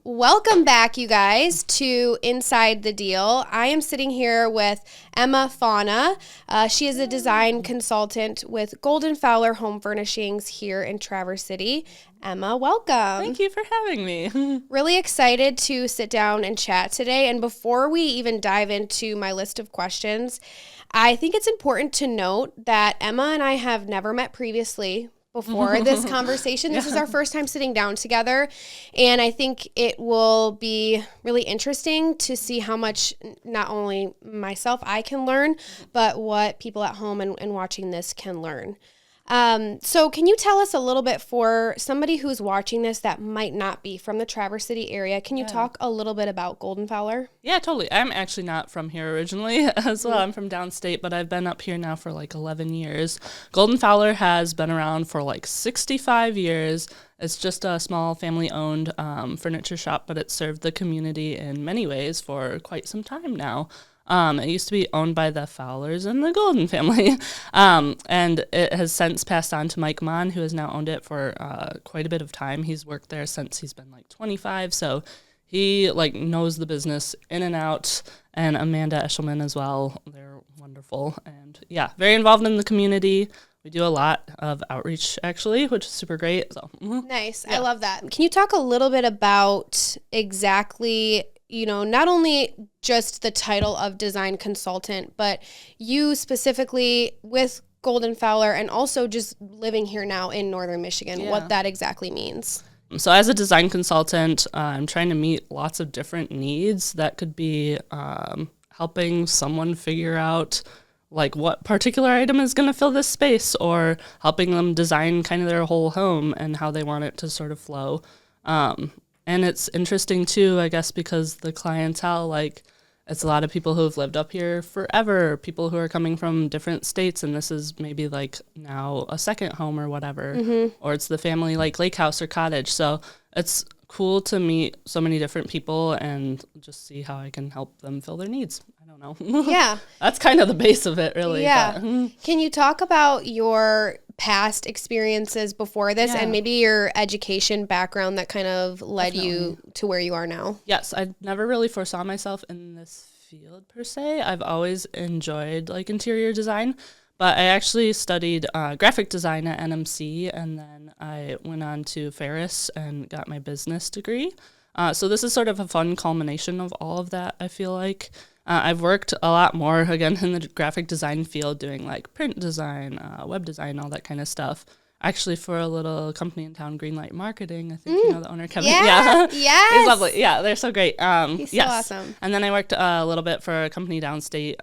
Welcome back, you guys, to Inside the Deal. I am sitting here with Emma Fana. She is a design consultant with Golden Fowler Home Furnishings here in Traverse City. Emma, welcome. Thank you for having me. Really excited to sit down and chat today. And before we even dive into my list of questions, I think it's important to note that Emma and I have never met previously before this conversation. This is our first time sitting down together, and I think it will be really interesting to see how much not only myself I can learn, but what people at home and watching this can learn. So can you tell us a little bit, for somebody who's watching this that might not be from the Traverse City area, can you talk a little bit about Golden Fowler? Yeah, totally. I'm actually not from here originally as well. I'm from downstate, but I've been up here now for like 11 years. Golden Fowler has been around for like 65 years. It's just a small family-owned furniture shop, but it's served the community in many ways for quite some time now. It used to be owned by the Fowlers and the Golden family, and it has since passed on to Mike Mon, who has now owned it for quite a bit of time. He's worked there since he's been like 25, so he like knows the business in and out, and Amanda Eshelman as well. They're wonderful, and yeah, very involved in the community. We do a lot of outreach, actually, which is super great. So Nice. Yeah. I love that. Can you talk a little bit about exactly, not only just the title of design consultant, but you specifically with Golden Fowler and also just living here now in Northern Michigan, what that exactly means? So as a design consultant, I'm trying to meet lots of different needs. That could be helping someone figure out like what particular item is going to fill this space, or helping them design kind of their whole home and how they want it to sort of flow. And it's interesting too, I guess, because the clientele, like, it's a lot of people who have lived up here forever, people who are coming from different states, and this is maybe like now a second home or whatever, or it's the family like lake house or cottage. So it's cool to meet so many different people and just see how I can help them fill their needs. I don't know. Yeah. That's kind of the base of it, really. Yeah. But, Can you talk about your past experiences before this and maybe your education background that kind of led you to where you are now? Yes, I never really foresaw myself in this field per se. I've always enjoyed like interior design, but I actually studied graphic design at NMC, and then I went on to Ferris and got my business degree. So this is sort of a fun culmination of all of that, I feel like. I've worked a lot more, again, in the graphic design field, doing like print design, web design, all that kind of stuff. Actually, for a little company in town, Greenlight Marketing. I think you know the owner, Kevin. Yeah. Yes. He's lovely. Yeah, they're so great. He's so awesome. And then I worked a little bit for a company downstate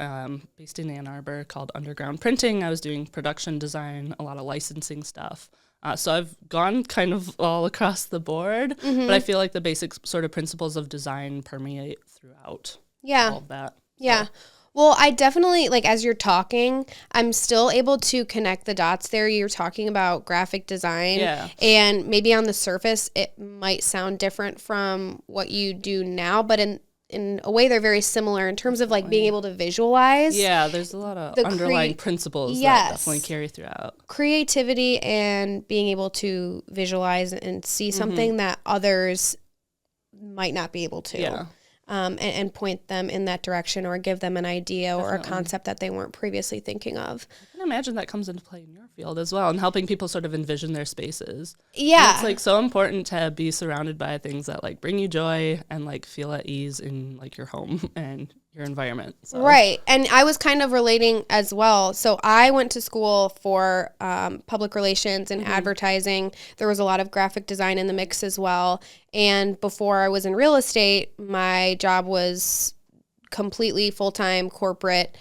based in Ann Arbor called Underground Printing. I was doing production design, a lot of licensing stuff. So I've gone kind of all across the board, but I feel like the basic sort of principles of design permeate throughout. All of that. Yeah. Well, I definitely, like, as you're talking, I'm still able to connect the dots there. You're talking about graphic design. Yeah. And maybe on the surface, it might sound different from what you do now, but in a way, they're very similar in terms of, like, being able to visualize. Yeah, there's a lot of underlying principles that definitely carry throughout. Creativity and being able to visualize and see something that others might not be able to. Yeah. And point them in that direction, or give them an idea or a concept that they weren't previously thinking of. I can imagine that comes into play in your field as well, and helping people sort of envision their spaces. Yeah. And it's like so important to be surrounded by things that like bring you joy and like feel at ease in like your home and your environment. So. Right. And I was kind of relating as well. So I went to school for public relations and advertising. There was a lot of graphic design in the mix as well. And before I was in real estate, my job was completely full-time corporate,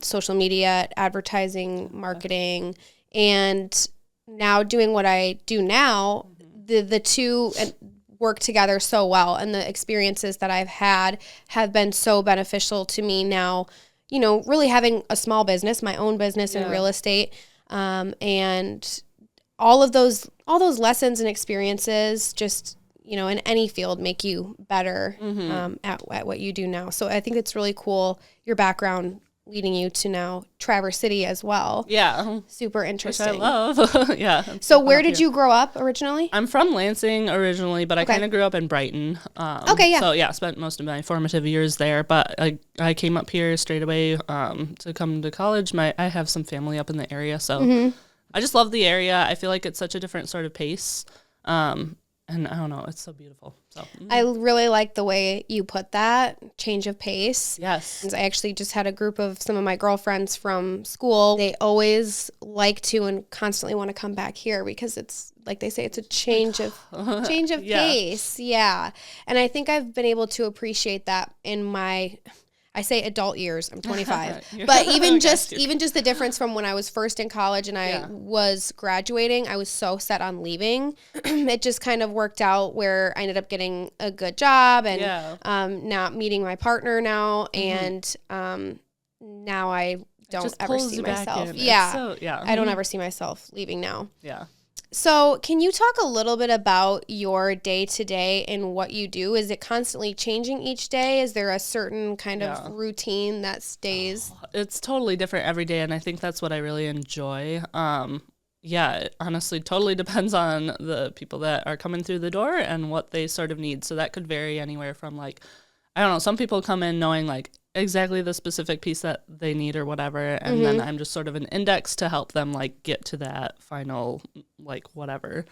social media, advertising, marketing. And now doing what I do now, the two work together so well, and the experiences that I've had have been so beneficial to me now, really having a small business, my own business in real estate, and all those lessons and experiences just, in any field make you better at what you do now. So I think it's really cool, your background leading you to now Traverse City as well. Yeah. Super interesting. Which I love. Yeah. So where did you grow up originally? I'm from Lansing originally, but I kind of grew up in Brighton. Okay, yeah. So yeah, spent most of my formative years there, but I came up here straight away to come to college. I have some family up in the area, so I just love the area. I feel like it's such a different sort of pace. And I don't know, it's so beautiful. So I really like the way you put that, change of pace. Yes. I actually just had a group of some of my girlfriends from school. They always like to and constantly want to come back here because it's, like they say, it's a change of pace. Yeah. And I think I've been able to appreciate that in my, I say adult years. I'm 25, but even just the difference from when I was first in college and I was graduating, I was so set on leaving. It just kind of worked out where I ended up getting a good job and not meeting my partner now, and now I don't ever see myself. I don't ever see myself leaving now. Yeah. So can you talk a little bit about your day-to-day and what you do? Is it constantly changing each day? Is there a certain kind of routine that stays? It's totally different every day, and I think that's what I really enjoy. It honestly totally depends on the people that are coming through the door and what they sort of need. So that could vary anywhere from, like, I don't know, some people come in knowing, like, exactly the specific piece that they need or whatever, and then I'm just sort of an index to help them, like, get to that final, like, whatever.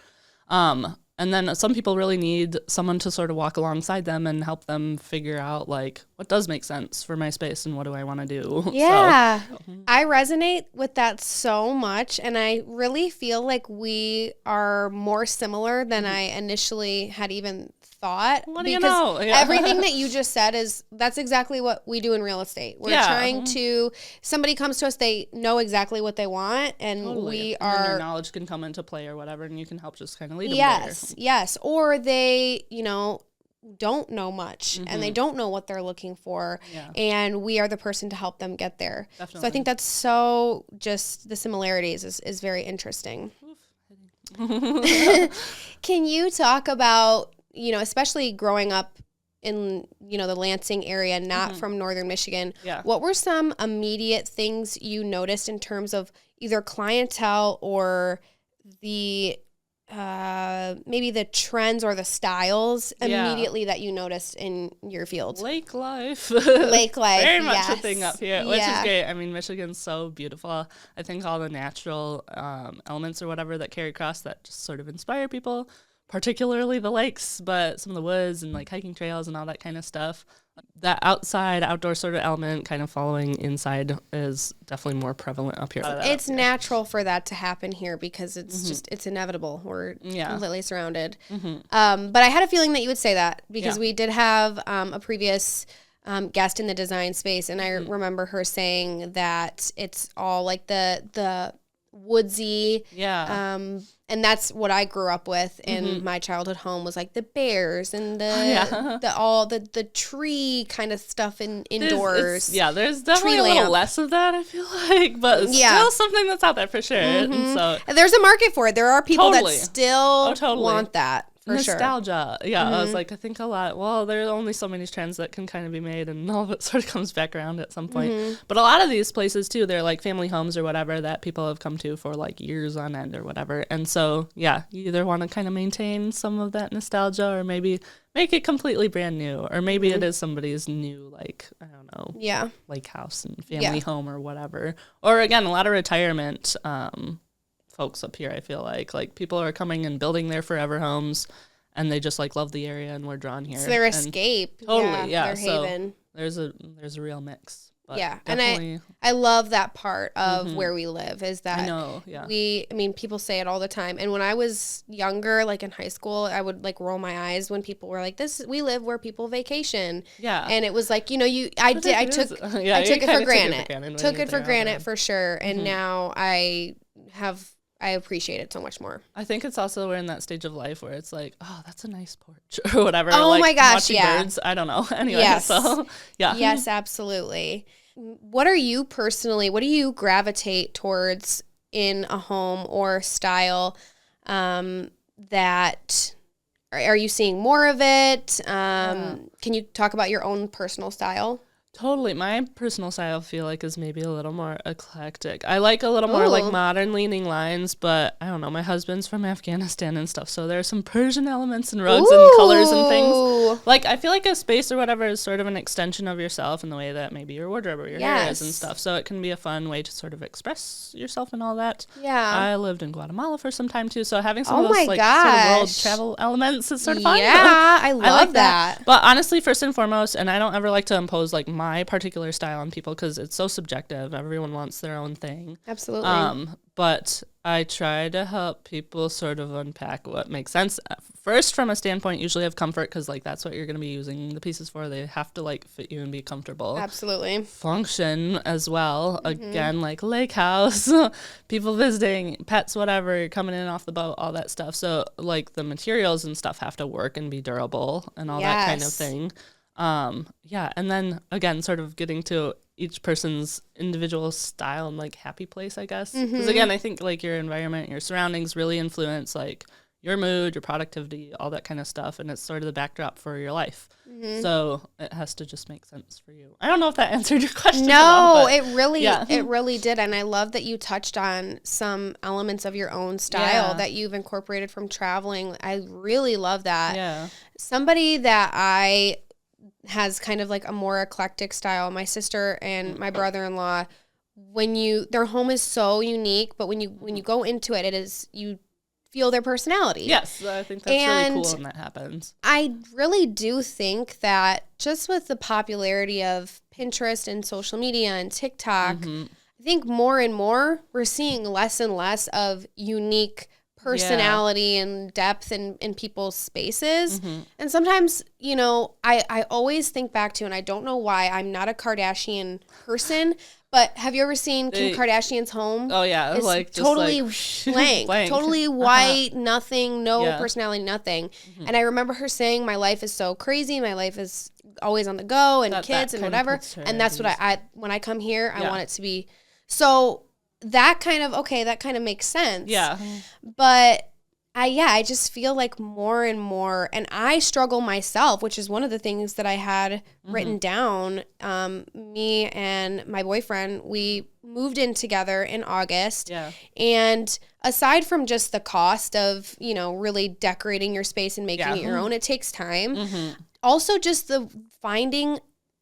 And then some people really need someone to sort of walk alongside them and help them figure out, like, what does make sense for my space and what do I want to do. Yeah. I resonate with that so much, and I really feel like we are more similar than I initially had even thought. What do you know? Yeah. Everything that you just said that's exactly what we do in real estate. We're trying to, somebody comes to us, they know exactly what they want, and we are. And your knowledge can come into play or whatever, and you can help just kind of lead them there. Yes. Or they, don't know much and they don't know what they're looking for, and we are the person to help them get there. Definitely. So I think that's so, just the similarities is very interesting. Can you talk about, especially growing up in, the Lansing area, not from Northern Michigan, what were some immediate things you noticed in terms of either clientele or the maybe the trends or the styles immediately that you noticed in your field? Lake life. Very much a thing up here, which is great. I mean, Michigan's so beautiful. I think all the natural elements or whatever that carry across that just sort of inspire people, particularly the lakes, but some of the woods and like hiking trails and all that kind of stuff. That outdoor sort of element kind of following inside is definitely more prevalent up here. It's natural for that to happen here because it's just, it's inevitable. We're completely surrounded. But I had a feeling that you would say that because we did have a previous guest in the design space, and I remember her saying that it's all like the woodsy, and that's what I grew up with in my childhood home, was like the bears and the tree kind of stuff indoors. There's definitely a little less of that, I feel like, but it's still something that's out there for sure. And so there's a market for it. There are people that still want that. Nostalgia. I was like, I think a lot, there are only so many trends that can kind of be made, and all of it sort of comes back around at some point. But a lot of these places too, they're like family homes or whatever that people have come to for like years on end or whatever. And so, you either want to kind of maintain some of that nostalgia or maybe make it completely brand new, or maybe it is somebody's new, like, I don't know, lake house and family home or whatever. Or again, a lot of retirement folks up here, I feel like people are coming and building their forever homes, and they just like love the area and we're drawn here. It's their escape. Totally, their so haven. There's a real mix. But and I love that part of where we live, is that I know, people say it all the time. And when I was younger, like in high school, I would like roll my eyes when people were like, we live where people vacation. Yeah. And it was like, I took it for granted. Took it for granted for sure. And now I appreciate it so much more. I think it's also, we're in that stage of life where it's like, oh, that's a nice porch or whatever. Oh like, my gosh, watching birds. I don't know. Anyway, Yes, absolutely. What do you gravitate towards in a home or style that are you seeing more of it? Can you talk about your own personal style? Totally. My personal style, I feel like, is maybe a little more eclectic. I like a little more like Ooh. modern leaning lines, but I don't know. My husband's from Afghanistan and stuff, so there's some Persian elements and rugs and colors and things. Ooh. Like, I feel like a space or whatever is sort of an extension of yourself in the way that maybe your wardrobe or your hair is and stuff. So it can be a fun way to sort of express yourself and all that. Yeah. I lived in Guatemala for some time too, so having some of Oh those my like sort of world gosh. travel elements is sort of fun. Yeah, I love like that. But honestly, first and foremost, and I don't ever like to impose like my particular style on people because it's so subjective. Everyone wants their own thing. Absolutely. But I try to help people sort of unpack what makes sense. First, from a standpoint, usually of comfort, because like that's what you're going to be using the pieces for. They have to like fit you and be comfortable. Absolutely. Function as well. Again, like lake house, people visiting, pets, whatever, coming in off the boat, all that stuff. So like the materials and stuff have to work and be durable and all that kind of thing. Yeah, and then again, sort of getting to each person's individual style and like happy place, I guess. Because again, I think like your environment, your surroundings really influence like your mood, your productivity, all that kind of stuff, and it's sort of the backdrop for your life. So it has to just make sense for you. I don't know if that answered your question. No, it really did, and I love that you touched on some elements of your own style that you've incorporated from traveling. I really love that. Yeah. Somebody that I has kind of like a more eclectic style. My sister and my brother-in-law, their home is so unique, but when you go into it, you feel their personality. Yes, I think that's really cool when that happens. I really do think that just with the popularity of Pinterest and social media and TikTok, I think more and more we're seeing less and less of unique personality and depth in people's spaces. And sometimes, I always think back to, and I don't know why, I'm not a Kardashian person, but have you ever seen Kim Kardashian's home? Oh, yeah. It's like totally just blank, totally white, nothing, no personality, nothing. And I remember her saying, my life is so crazy. My life is always on the go and kids and whatever. And that's what when I come here, I want it to be. So that kind of makes sense. Yeah. But I just feel like more and more, and I struggle myself, which is one of the things that I had written down. Me and my boyfriend, we moved in together in August. Yeah. And aside from just the cost of, really decorating your space and making it your own, it takes time. Also just the finding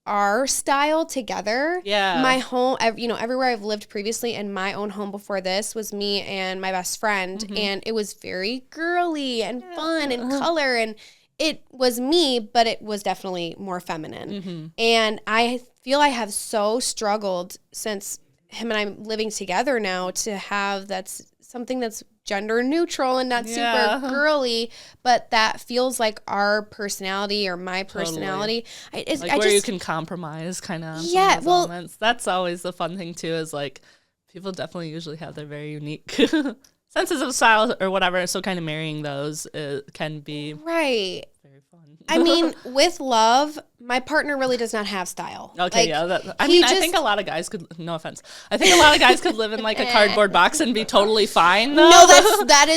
our style together. Yeah. My home, everywhere I've lived previously and my own home before this was me and my best friend. And it was very girly and fun and color. And it was me, but it was definitely more feminine. And I feel I have so struggled since him and I'm living together now to have something that's gender neutral and not super girly, but that feels like our personality or my personality. Where you can compromise kind of. Yeah, elements. That's always the fun thing too, is like people definitely usually have their very unique senses of style or whatever. So kind of marrying those can be very fun. I mean, with love, my partner really does not have style. Okay, I think a lot of guys could, no offense, I think a lot of guys could live in like a cardboard box and be totally fine though. No, that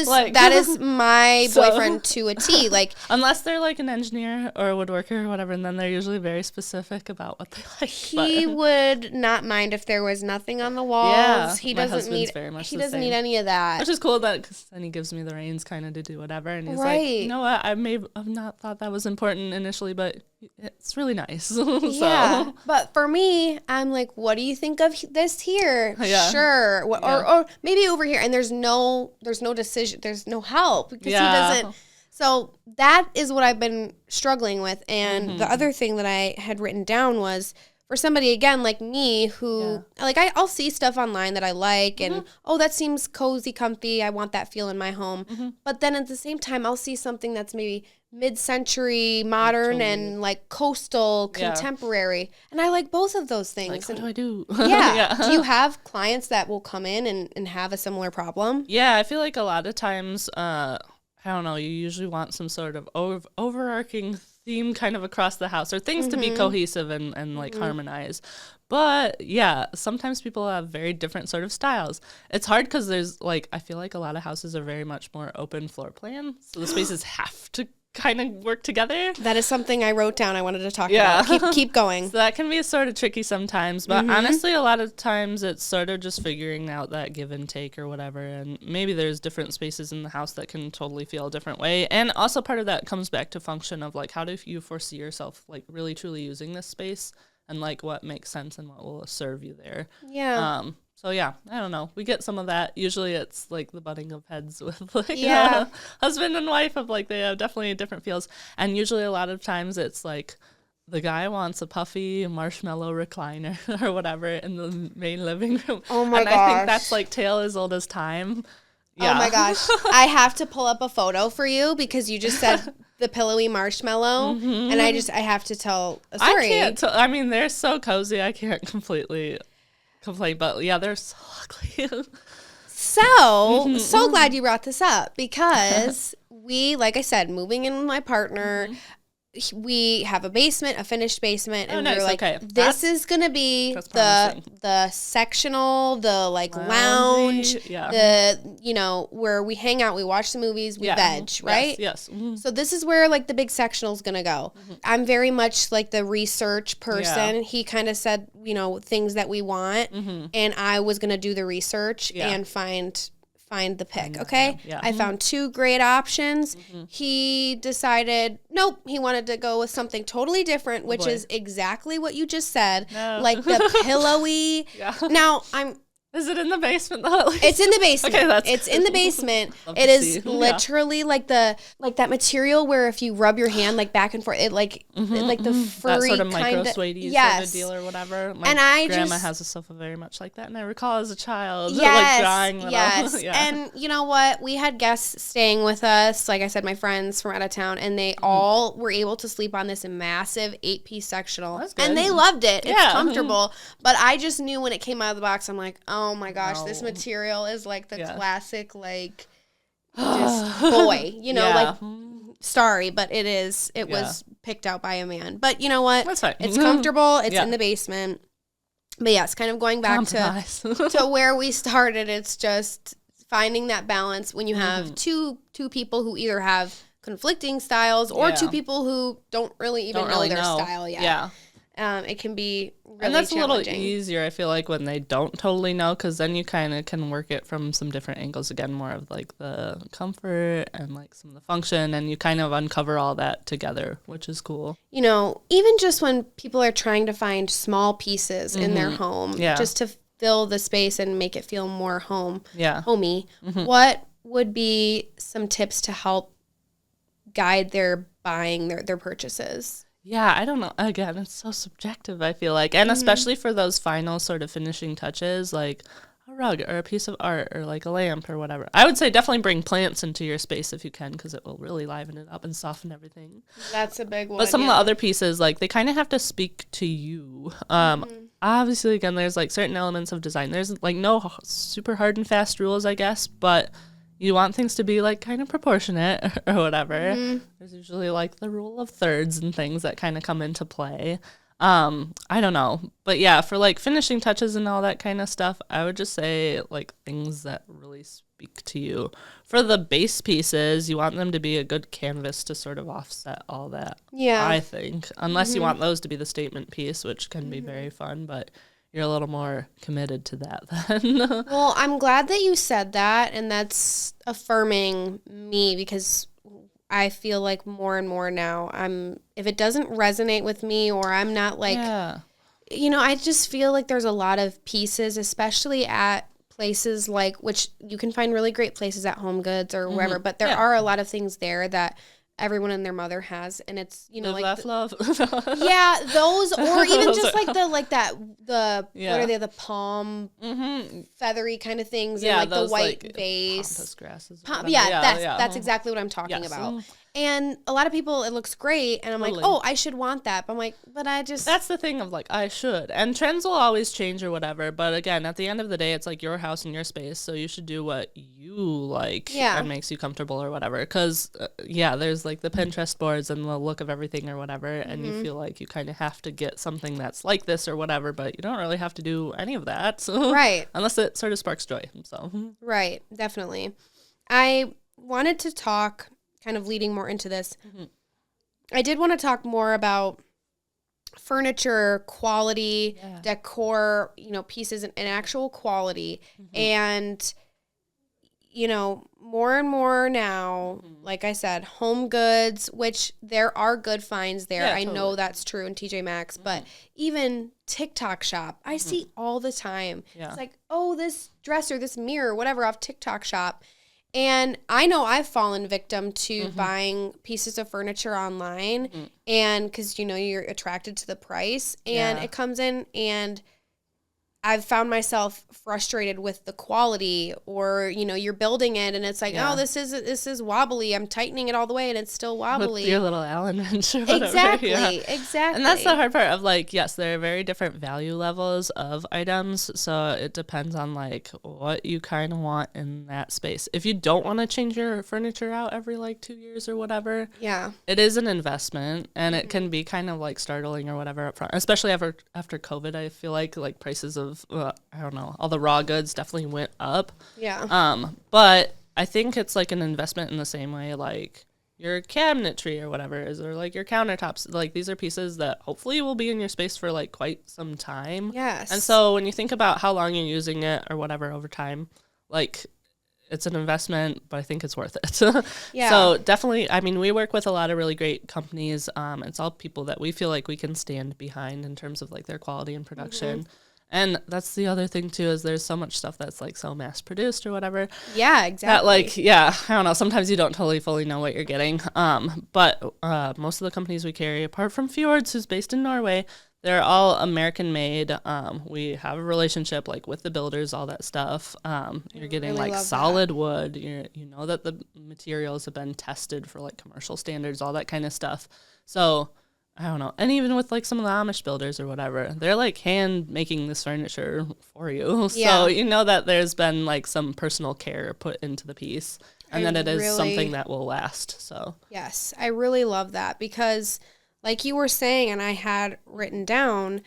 is my boyfriend to a T. Like, unless they're like an engineer or a woodworker or whatever, and then they're usually very specific about what they like. He would not mind if there was nothing on the walls. Yeah, he doesn't need need any of that. Which is cool because then he gives me the reins kind of to do whatever, and he's like, you know what, I may have not thought that was important initially, but it's really nice. So. Yeah, but for me, I'm like, what do you think of this here? Yeah. Sure. Or maybe over here. And there's no decision. There's no help because he doesn't. So that is what I've been struggling with. And the other thing that I had written down was for somebody, again, like me, who, I'll see stuff online that I like and, that seems cozy, comfy. I want that feel in my home. But then at the same time, I'll see something that's maybe mid-century, modern, and like coastal, contemporary. And I like both of those things. Like, what do I do? Yeah. Do you have clients that will come in and have a similar problem? Yeah, I feel like a lot of times, I don't know, you usually want some sort of overarching theme kind of across the house or things to be cohesive and like harmonize. But yeah, sometimes people have very different sort of styles. It's hard because there's like, I feel like a lot of houses are very much more open floor plan. So the spaces have to kind of work together. That is something I wrote down I wanted to talk about. Keep going. So that can be sort of tricky sometimes, but honestly, a lot of times it's sort of just figuring out that give and take or whatever, and maybe there's different spaces in the house that can totally feel a different way. And also part of that comes back to function of like, how do you foresee yourself like really truly using this space, and like what makes sense and what will serve you there. Yeah. So yeah, I don't know. We get some of that. Usually it's like the butting of heads with like husband and wife of like they have definitely different feels. And usually a lot of times it's like the guy wants a puffy marshmallow recliner or whatever in the main living room. Oh my gosh. I think that's like tale as old as time. Yeah. Oh my gosh. I have to pull up a photo for you because you just said the pillowy marshmallow, and I have to tell a story. I mean, they're so cozy. I can't completely complain, but yeah, they're so ugly. So glad you brought this up because we, like I said, moving in with my partner, we have a basement, a finished basement, and we were like, this is going to be the sectional, the like lounge, the, where we hang out, we watch the movies, we veg, right? Yes. So this is where like the big sectional is going to go. I'm very much like the research person. Yeah. He kind of said, things that we want, and I was going to do the research and find the pick, okay? Yeah. I found 2 great options. He decided, nope, he wanted to go with something totally different, which is exactly what you just said, like the pillowy. Now, Is it in the basement though? It's in the basement. Okay, that's It's in the basement. It is literally like that material where if you rub your hand like back and forth, it like the furry that sort of kind micro suede sort of deal or whatever. My grandma has a sofa very much like that, and I recall as a child like drawing little. Yes. And you know what? We had guests staying with us, like I said, my friends from out of town, and they all were able to sleep on this massive 8-piece sectional, and they loved it. It's comfortable, but I just knew when it came out of the box, I'm like, oh my gosh, this material is like the classic, like, just boy, like, sorry, but it was picked out by a man. But you know what? That's fine. It's comfortable. It's in the basement. But yes, kind of going back to where we started, it's just finding that balance when you have two people who either have conflicting styles or 2 people who don't really even know their style yet. Yeah. It can be really and that's challenging. A little easier, I feel like, when they don't totally know, because then you kind of can work it from some different angles again, more of like the comfort and like some of the function, and you kind of uncover all that together, which is cool. Even just when people are trying to find small pieces in their home, just to fill the space and make it feel more homey, what would be some tips to help guide their buying, their purchases? Yeah, I don't know. Again, it's so subjective, I feel like. And especially for those final sort of finishing touches, like a rug or a piece of art or like a lamp or whatever. I would say definitely bring plants into your space if you can, because it will really liven it up and soften everything. That's a big one. But some of the other pieces, like, they kind of have to speak to you. Obviously, again, there's like certain elements of design. There's like no super hard and fast rules, I guess, but you want things to be like kind of proportionate or whatever. There's usually like the rule of thirds and things that kind of come into play. I don't know. But yeah, for like finishing touches and all that kind of stuff, I would just say like things that really speak to you. For the base pieces, you want them to be a good canvas to sort of offset all that. Yeah. I think. Unless you want those to be the statement piece, which can be very fun, but you're a little more committed to that then. Well, I'm glad that you said that, and that's affirming me, because I feel like more and more now if it doesn't resonate with me, or I'm not like, I just feel like there's a lot of pieces, especially at places like, which you can find really great places at Home Goods or wherever, but there are a lot of things there that everyone and their mother has, and it's like love. Yeah, those, or even just like what are they, the palm feathery kind of things, and like the white like vase, pampas grasses. That's exactly what I'm talking about. And a lot of people, it looks great, and I'm like, oh, I should want that. But I'm like, that's the thing of like, I should. And trends will always change or whatever. But again, at the end of the day, it's like your house and your space. So you should do what you like and makes you comfortable or whatever. Because, there's like the Pinterest boards and the look of everything or whatever. And you feel like you kind of have to get something that's like this or whatever. But you don't really have to do any of that. So, right. Unless it sort of sparks joy. So. Right. Definitely. I wanted to talk kind of leading more into this, I did want to talk more about furniture quality, decor, pieces and actual quality. And, more and more now, like I said, home goods, which there are good finds there. I know that's true in TJ Maxx, but even TikTok shop, I see all the time. It's like, oh, this dresser, this mirror, whatever, off TikTok shop. And I know I've fallen victim to buying pieces of furniture online, and because, you're attracted to the price, and it comes in, and I've found myself frustrated with the quality, or, you're building it and it's like, oh, this is wobbly. I'm tightening it all the way and it's still wobbly. With your little Allen wrench or whatever. Exactly. And that's the hard part of like, yes, there are very different value levels of items. So it depends on like what you kind of want in that space. If you don't want to change your furniture out every like 2 years or whatever, it is an investment, and it can be kind of like startling or whatever up front, especially after COVID. I feel like prices of I don't know, all the raw goods definitely went up. But I think it's like an investment in the same way like your cabinetry or whatever is, or like your countertops. Like these are pieces that hopefully will be in your space for like quite some time. Yes. And so when you think about how long you're using it or whatever over time, like it's an investment, but I think it's worth it. So definitely, I mean, we work with a lot of really great companies. It's all people that we feel like we can stand behind in terms of like their quality and production. And that's the other thing, too, is there's so much stuff that's, like, so mass-produced or whatever. Yeah, exactly. That, like, I don't know. Sometimes you don't totally fully know what you're getting. But most of the companies we carry, apart from Fjords, who's based in Norway, they're all American-made. We have a relationship, like, with the builders, all that stuff. You're getting, really like, solid wood. You know that the materials have been tested for, like, commercial standards, all that kind of stuff. So I don't know. And even with like some of the Amish builders or whatever, they're like hand making this furniture for you. So you know that there's been like some personal care put into the piece, and that it is something that will last. So yes, I really love that, because like you were saying, and I had written down,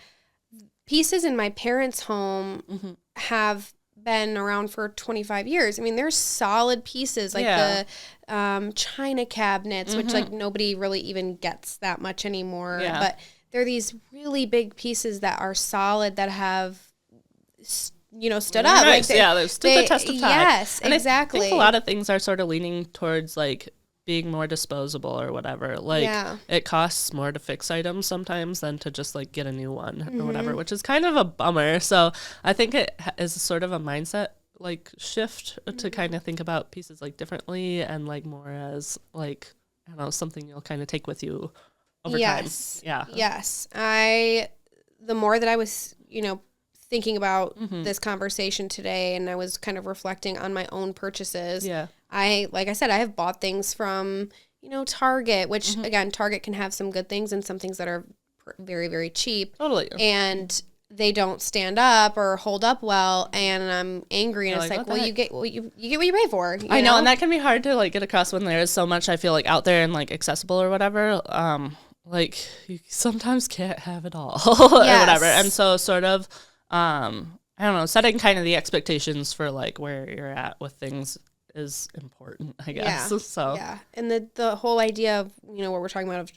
pieces in my parents' home have been around for 25 years. I mean, there's solid pieces like the china cabinets, which like nobody really even gets that much anymore. But they're these really big pieces that are solid, that have stood up. Nice. Like they've stood the test of time. Yes, and exactly. I think a lot of things are sort of leaning towards like being more disposable or whatever. Like it costs more to fix items sometimes than to just like get a new one or whatever, which is kind of a bummer. So I think it is sort of a mindset like shift to kind of think about pieces like differently, and like more as like, I don't know, something you'll kind of take with you over time. Yes. The more that I was, thinking about this conversation today, and I was kind of reflecting on my own purchases. Like I said, I have bought things from, Target, which again, Target can have some good things and some things that are very, very cheap. Totally. And they don't stand up or hold up well, and I'm angry, and it's like, well, you get what you pay for. I know, and that can be hard to like get across when there is so much, I feel like, out there and like accessible or whatever. Like you sometimes can't have it all or whatever. And so sort of, I don't know, setting kind of the expectations for like where you're at with things is important, I guess. And the whole idea of, what we're talking about of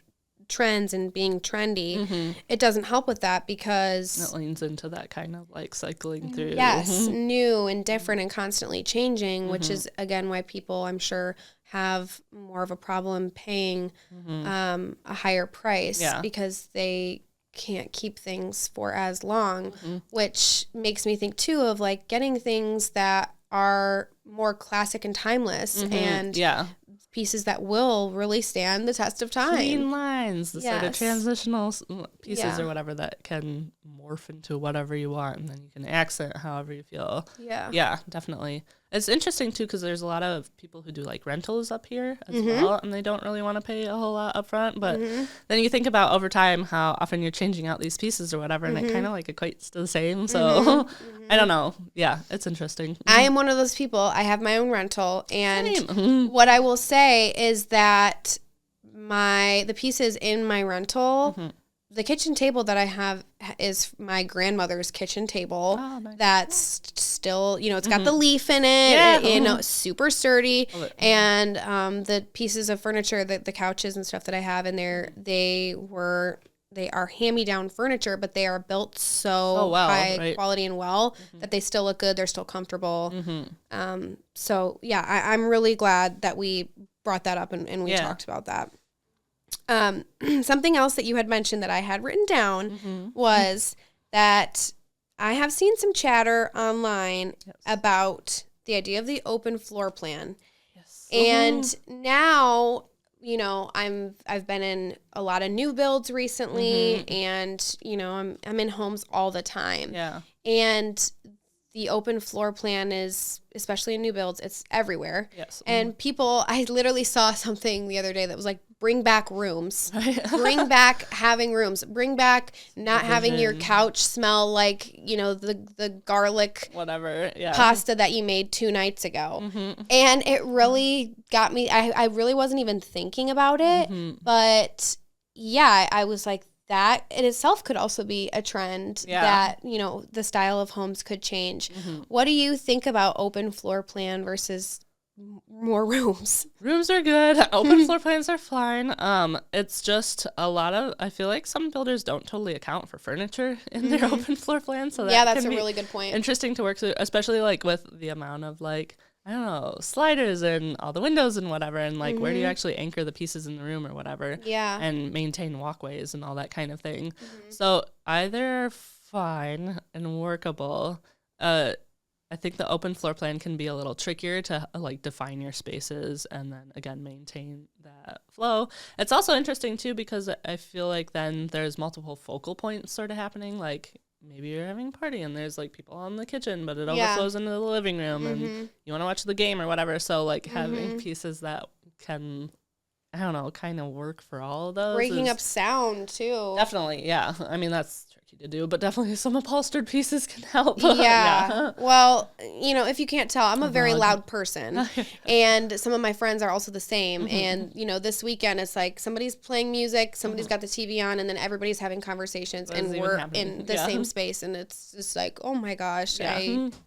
trends and being trendy, it doesn't help with that, because it leans into that kind of like cycling through. Yes, new and different and constantly changing, which is again why people, I'm sure, have more of a problem paying a higher price, because they can't keep things for as long, which makes me think too of like getting things that are more classic and timeless, and pieces that will really stand the test of time. Clean lines, the sort of transitional pieces or whatever that can morph into whatever you want, and then you can accent however you feel. Yeah, definitely. It's interesting, too, because there's a lot of people who do, like, rentals up here as well, and they don't really want to pay a whole lot up front. But then you think about over time how often you're changing out these pieces or whatever, and it kind of, like, equates to the same. So, I don't know. Yeah, it's interesting. I am one of those people. I have my own rental, and what I will say is that the pieces in my rental, the kitchen table that I have is my grandmother's kitchen table. Oh, nice. That's still, it's got the leaf in it, Yeah. super sturdy. And the pieces of furniture, the couches and stuff that I have in there, they are hand-me-down furniture, but they are built so high quality and well that they still look good. They're still comfortable. So yeah, I'm really glad that we brought that up and we talked about that. Something else that you had mentioned that I had written down was that I have seen some chatter online about the idea of the open floor plan. Yes. And now, I've been in a lot of new builds recently and, I'm in homes all the time. Yeah. And the open floor plan is, especially in new builds, it's everywhere. Yes. And I literally saw something the other day that was like, bring back rooms, bring back having rooms, bring back not having your couch smell like, the garlic whatever pasta that you made 2 nights ago. And it really got me. I really wasn't even thinking about it, but yeah, I was like, that in itself could also be a trend that, the style of homes could change. What do you think about open floor plan versus more rooms? Rooms are good. Open floor plans are fine. It's just I feel like some builders don't totally account for furniture in their open floor plan. So that's a really good point. Interesting to work through, especially like with the amount of like, I don't know, sliders and all the windows and whatever, and like where do you actually anchor the pieces in the room or whatever, and maintain walkways and all that kind of thing. So either fine and workable. I think the open floor plan can be a little trickier to like define your spaces and then again maintain that flow. It's also interesting too because I feel like then there's multiple focal points sort of happening, like maybe you're having a party and there's like people in the kitchen, but it overflows into the living room and you want to watch the game or whatever. So like having pieces that can, I don't know, kind of work for all of those. Breaking up sound too. Definitely, yeah. I mean, that's tricky to do, but definitely some upholstered pieces can help. Yeah. Well, if you can't tell, I'm a very loud person. And some of my friends are also the same. And, this weekend it's like somebody's playing music, somebody's got the TV on, and then everybody's having conversations and we're in the same space. And it's just like, oh my gosh,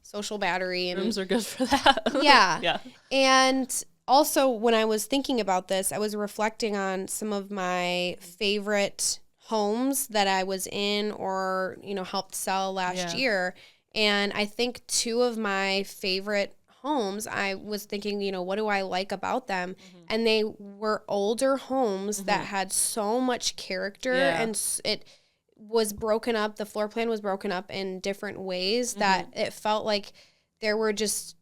social battery. And rooms are good for that. Yeah. And also, when I was thinking about this, I was reflecting on some of my favorite homes that I was in or, helped sell last year. And I think 2 of my favorite homes, I was thinking, what do I like about them? And they were older homes that had so much character and it was broken up. The floor plan was broken up in different ways that it felt like there were just,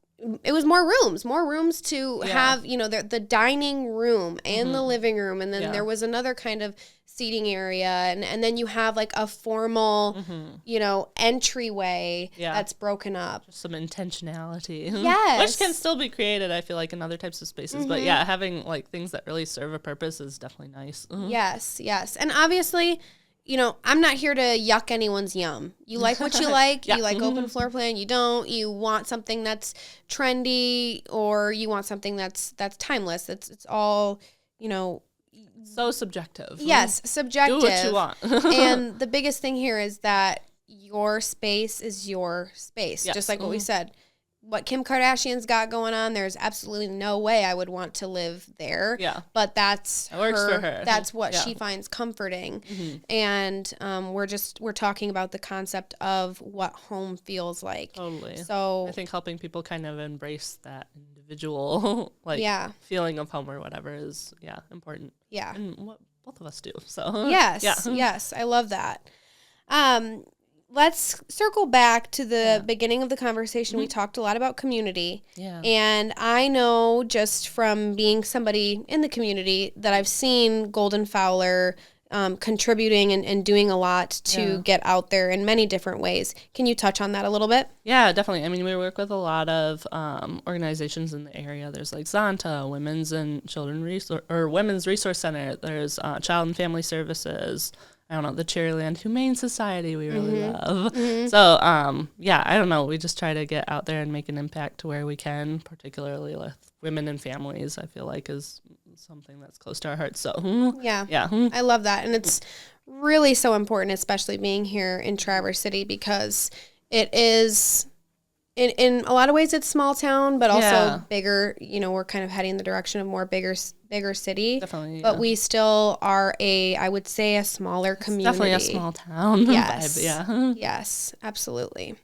it was more rooms to have, the dining room and the living room. And then there was another kind of seating area. And then you have like a formal, entryway that's broken up. Just some intentionality. Yes. Which can still be created, I feel like, in other types of spaces. But yeah, having like things that really serve a purpose is definitely nice. Yes. And obviously, I'm not here to yuck anyone's yum. You like what you like. You like open floor plan. You don't. You want something that's trendy or you want something that's timeless. It's all, so subjective. Yes, subjective. Do what you want. And the biggest thing here is that your space is your space. Yes. Just like what we said. What Kim Kardashian's got going on, there's absolutely no way I would want to live there. Yeah. But that works for her. That's what she finds comforting. And we're talking about the concept of what home feels like. Totally. So I think helping people kind of embrace that individual feeling of home or whatever is important. Yeah. And what both of us do. So Yes, I love that. Let's circle back to the beginning of the conversation. We talked a lot about community. Yeah. And I know just from being somebody in the community that I've seen Golden Fowler contributing and doing a lot to get out there in many different ways. Can you touch on that a little bit? Yeah, definitely. I mean, we work with a lot of organizations in the area. There's like Zonta, Women's Resource Center. There's Child and Family Services. I don't know, the Cherryland Humane Society we really love. So, I don't know. We just try to get out there and make an impact to where we can, particularly with women and families, I feel like is something that's close to our hearts. So Yeah. yeah. I love that. And it's really so important, especially being here in Traverse City, because it is, in a lot of ways, it's small town, but also bigger. You know, we're kind of heading the direction of more bigger city. Definitely. But we still are I would say, a smaller community. Definitely a small town Yes. vibe. Yeah. Yes, absolutely.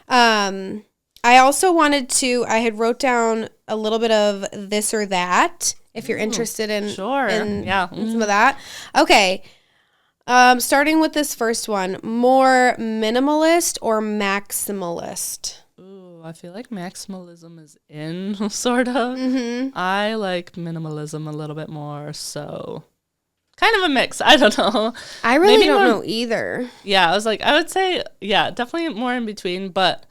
I also I had wrote down a little bit of this or that, if you're interested in, in some of that. Okay. Starting with this first one, more minimalist or maximalist? Ooh, I feel like maximalism is in, sort of. I like minimalism a little bit more, so kind of a mix. I don't know. I really don't know either. Yeah, I would say, definitely more in between, but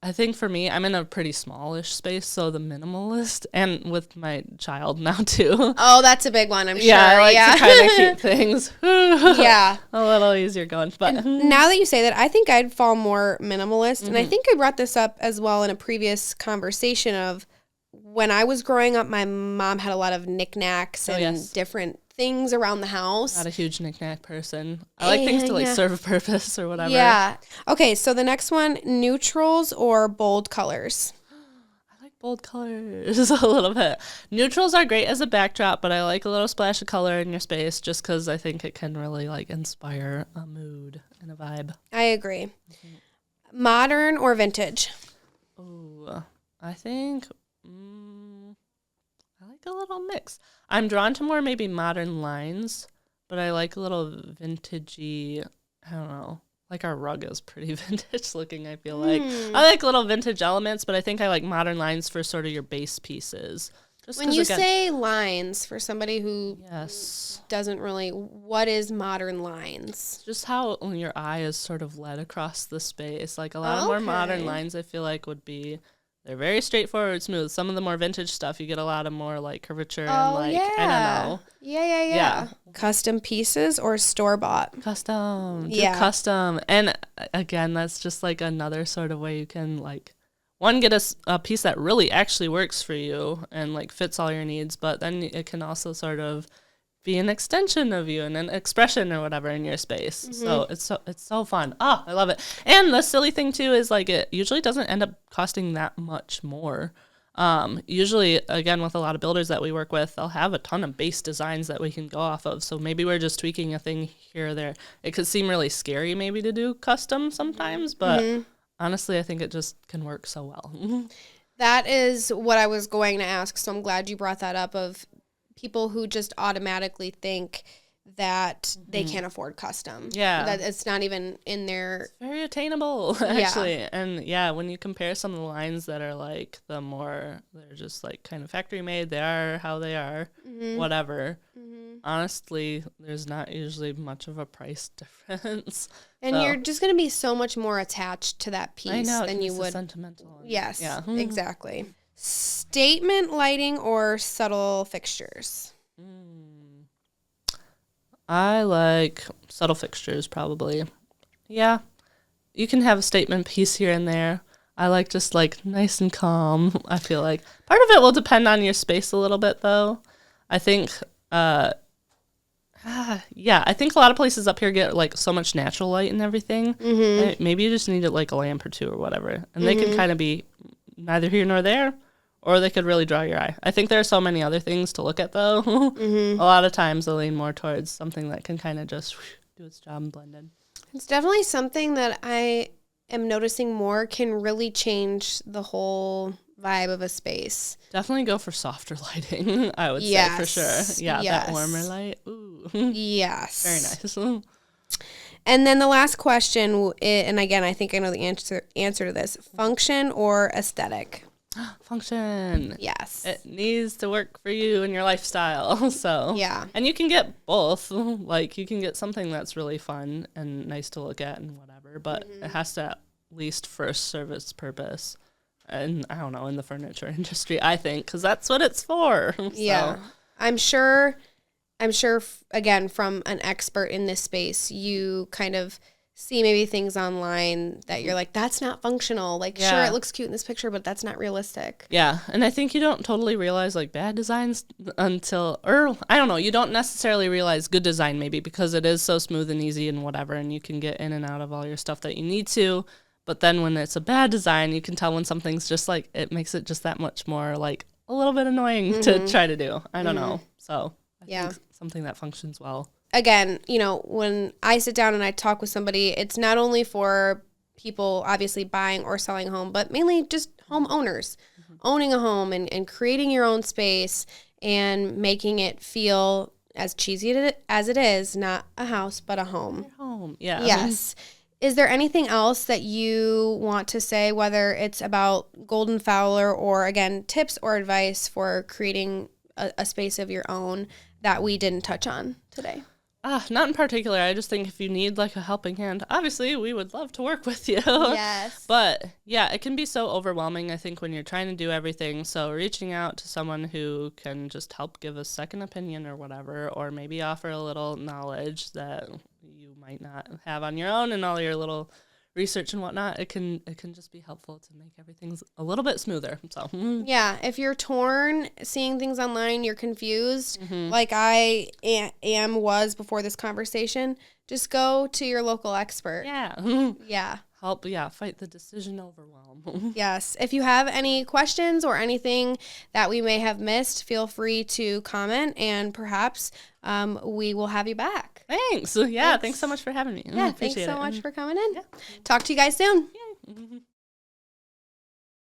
I think for me, I'm in a pretty smallish space, so the minimalist, and with my child now too. Oh, that's a big one, I'm sure. Yeah, I like to kind of keep things a little easier going. But now that you say that, I think I'd fall more minimalist, and I think I brought this up as well in a previous conversation of when I was growing up, my mom had a lot of knickknacks and different things around the house. Not a huge knickknack person. I like things to serve a purpose or whatever. Yeah. Okay, so the next one, neutrals or bold colors? I like bold colors a little bit. Neutrals are great as a backdrop, but I like a little splash of color in your space just because I think it can really inspire a mood and a vibe. I agree. Modern or vintage? Ooh, I think I like a little mix. I'm drawn to more maybe modern lines, but I like a little vintagey, I don't know. Like our rug is pretty vintage looking, I feel like. I like little vintage elements, but I think I like modern lines for sort of your base pieces. Just when you say lines, for somebody who doesn't really, what is modern lines? Just how your eye is sort of led across the space. Like a lot of more modern lines I feel like would be, they're very straightforward, smooth. Some of the more vintage stuff, you get a lot of more curvature and I don't know. Yeah. Custom pieces or store-bought? Custom. Custom. And again, that's just another sort of way you can one, get a piece that really actually works for you and fits all your needs, but then it can also sort of be an extension of you and an expression or whatever in your space. So it's so fun. Oh, I love it. And the silly thing too is it usually doesn't end up costing that much more. Usually, again, with a lot of builders that we work with, they'll have a ton of base designs that we can go off of. So maybe we're just tweaking a thing here or there. It could seem really scary maybe to do custom sometimes, but honestly, I think it just can work so well. That is what I was going to ask. So I'm glad you brought that up, of people who just automatically think that they can't afford custom. Yeah. That it's not even in their... It's very attainable, actually. Yeah. And when you compare some of the lines that are the more, they're just kind of factory made, they are how they are, whatever. Honestly, there's not usually much of a price difference. And you're just going to be so much more attached to that piece than you would... sentimental. Yes, exactly. Statement lighting or subtle fixtures? I like subtle fixtures, probably. Yeah. You can have a statement piece here and there. I like just nice and calm, I feel like. Part of it will depend on your space a little bit, though. I think, I think a lot of places up here get so much natural light and everything. Maybe you just need a lamp or two or whatever. And they can kind of be neither here nor there. Or they could really draw your eye. I think there are so many other things to look at, though. A lot of times they'll lean more towards something that can kind of just do its job and blend in. It's definitely something that I am noticing more can really change the whole vibe of a space. Definitely go for softer lighting, I would say, for sure. Yeah, that warmer light. Ooh. Yes. Very nice. And then the last question, and again, I think I know the answer to this, function or aesthetic? Function. Yes. It needs to work for you and your lifestyle. So yeah. And you can get both. You can get something that's really fun and nice to look at and whatever, but it has to at least first serve its purpose. And I don't know, in the furniture industry, I think, because that's what it's for. Yeah. I'm sure, again, from an expert in this space, you kind of see maybe things online that you're like, that's not functional. Like, sure, it looks cute in this picture, but that's not realistic. Yeah, and I think you don't totally realize like bad designs until, or I don't know, you don't necessarily realize good design maybe because it is so smooth and easy and whatever, and you can get in and out of all your stuff that you need to. But then when it's a bad design, you can tell when something's just like, it makes it just that much more like a little bit annoying to try to do. I don't know. So I think something that functions well. Again, you know, when I sit down and I talk with somebody, it's not only for people obviously buying or selling a home, but mainly just homeowners, owning a home and creating your own space and making it feel as cheesy as it is, not a house, but a home. Your home, yeah. Yes. Is there anything else that you want to say, whether it's about Golden Fowler or, again, tips or advice for creating a space of your own that we didn't touch on today? Not in particular. I just think if you need like a helping hand, obviously we would love to work with you. Yes. But yeah, it can be so overwhelming, I think, when you're trying to do everything. So reaching out to someone who can just help give a second opinion or whatever, or maybe offer a little knowledge that you might not have on your own and all your little research and whatnot, it can just be helpful to make everything a little bit smoother. So yeah, if you're torn, seeing things online, you're confused, like I was before this conversation, just go to your local expert. Yeah. Yeah. Help, fight the decision overwhelm. Yes. If you have any questions or anything that we may have missed, feel free to comment and perhaps we will have you back. Thanks. Yeah, thanks so much for having me. Yeah, thanks so much for coming in. Yeah. Talk to you guys soon. Yay.